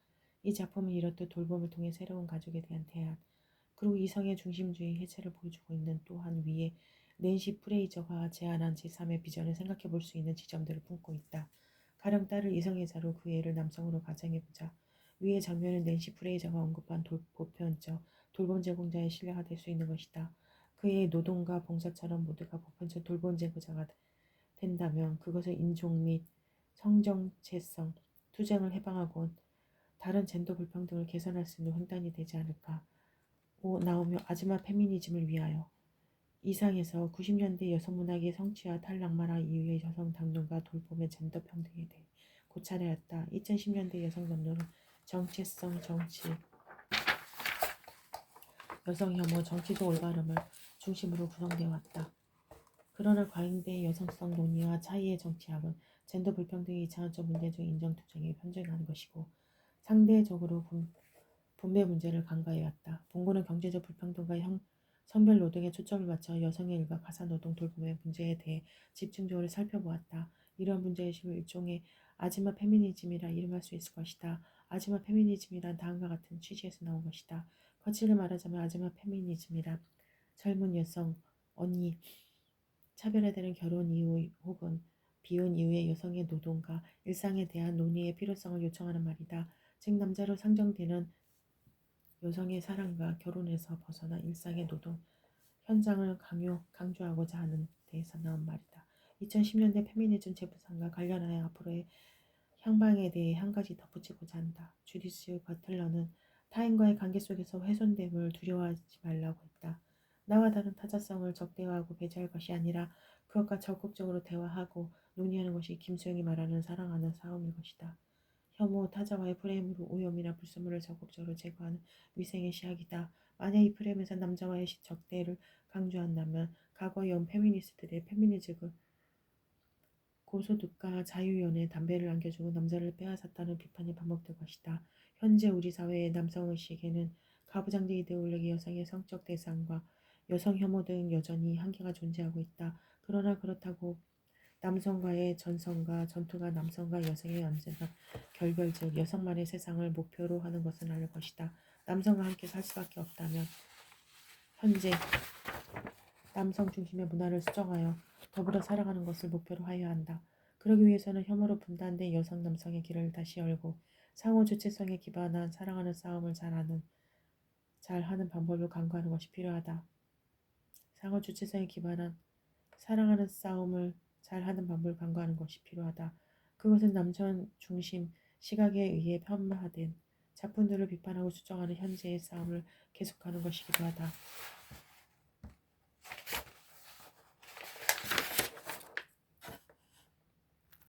이 작품은 이렇듯 돌봄을 통해 새로운 가족에 대한 대안 그리고 이성의 중심주의 해체를 보여주고 있는 또한 위에 낸시 프레이저가 제안한 제3의 비전을 생각해 볼 수 있는 지점들을 품고 있다. 가령 딸을 이성애자로 그 애를 남성으로 가정해보자. 위의 장면은 낸시 프레이저가 언급한 보편적 돌봄 제공자의 신뢰가 될 수 있는 것이다. 그의 노동과 봉사처럼 모두가 보편적 돌봄 제공자가 된다면 그것을 인종 및 성정체성 투쟁을 해방하곤 다른 젠더 불평등을 개선할 수 있는 횡단이 되지 않을까. 나오며 아줌마 페미니즘을 위하여 이상에서 90년대 여성문학의 성취와 탈락만화 이후의 여성 담론과 돌봄의 젠더 평등에 대해 고찰해왔다. 2010년대 여성 담론은 정체성, 정치, 여성 혐오, 정치적 올바름을 중심으로 구성되어 왔다. 그러나 과잉된 여성성 논의와 차이의 정치학은 젠더 불평등의 이차원적 문제적 인정 투쟁에 편중하는 것이고 상대적으로 분배 문제를 간과해왔다. 본고는 경제적 불평등과 성별 노동에 초점을 맞춰 여성의 일과 가사노동 돌봄의 문제에 대해 집중적으로 살펴보았다. 이러한 문제의식을 일종의 아지마 페미니즘이라 이름할 수 있을 것이다. 아지마 페미니즘이란 다음과 같은 취지에서 나온 것이다. 거칠게 말하자면 아지마 페미니즘이란 젊은 여성, 언니, 차별화되는 결혼 이후 혹은 비혼 이후의 여성의 노동과 일상에 대한 논의의 필요성을 요청하는 말이다. 즉 남자로 상정되는 여성의 사랑과 결혼에서 벗어나 일상의 노동 현장을 강조하고자 하는 데에서 나온 말이다. 2010년대 페미니즘 재부상과 관련하여 앞으로의 향방에 대해 한 가지 덧붙이고자 한다. 주디스 버틀러는 타인과의 관계 속에서 훼손됨을 두려워하지 말라고 했다. 나와 다른 타자성을 적대화하고 배제할 것이 아니라 그것과 적극적으로 대화하고 논의하는 것이 김수영이 말하는 사랑하는 싸움일 것이다. 혐오, 타자와의 프레임으로 오염이나 불순물을 적극적으로 제거하는 위생의 시작이다. 만약 이 프레임에서 남자와의 적대를 강조한다면 과거 연 페미니스트들의 페미니즘은 고소득과 자유연애, 담배를 안겨주고 남자를 빼앗았다는 비판이 반복될 것이다. 현재 우리 사회의 남성의식에는 가부장제 이데올로기 여성의 성적 대상과 여성 혐오 등 여전히 한계가 존재하고 있다. 그러나 그렇다고 남성과의 전성과 전투가 남성과 여성의 언제나 결별적 여성만의 세상을 목표로 하는 것은 아닐 것이다. 남성과 함께 살 수밖에 없다면 현재 남성 중심의 문화를 수정하여 더불어 살아가는 것을 목표로 하여야 한다. 그러기 위해서는 혐오로 분단된 여성 남성의 길을 다시 열고 상호 주체성에 기반한 사랑하는 싸움을 잘하는 방법을 강구하는 것이 필요하다. 상호 주체성에 기반한 사랑하는 싸움을 잘하는 방법을 강구하는 것이 필요하다. 그것은 남성 중심 시각에 의해 편파된 작품들을 비판하고 수정하는 현재의 싸움을 계속하는 것이기도 하다.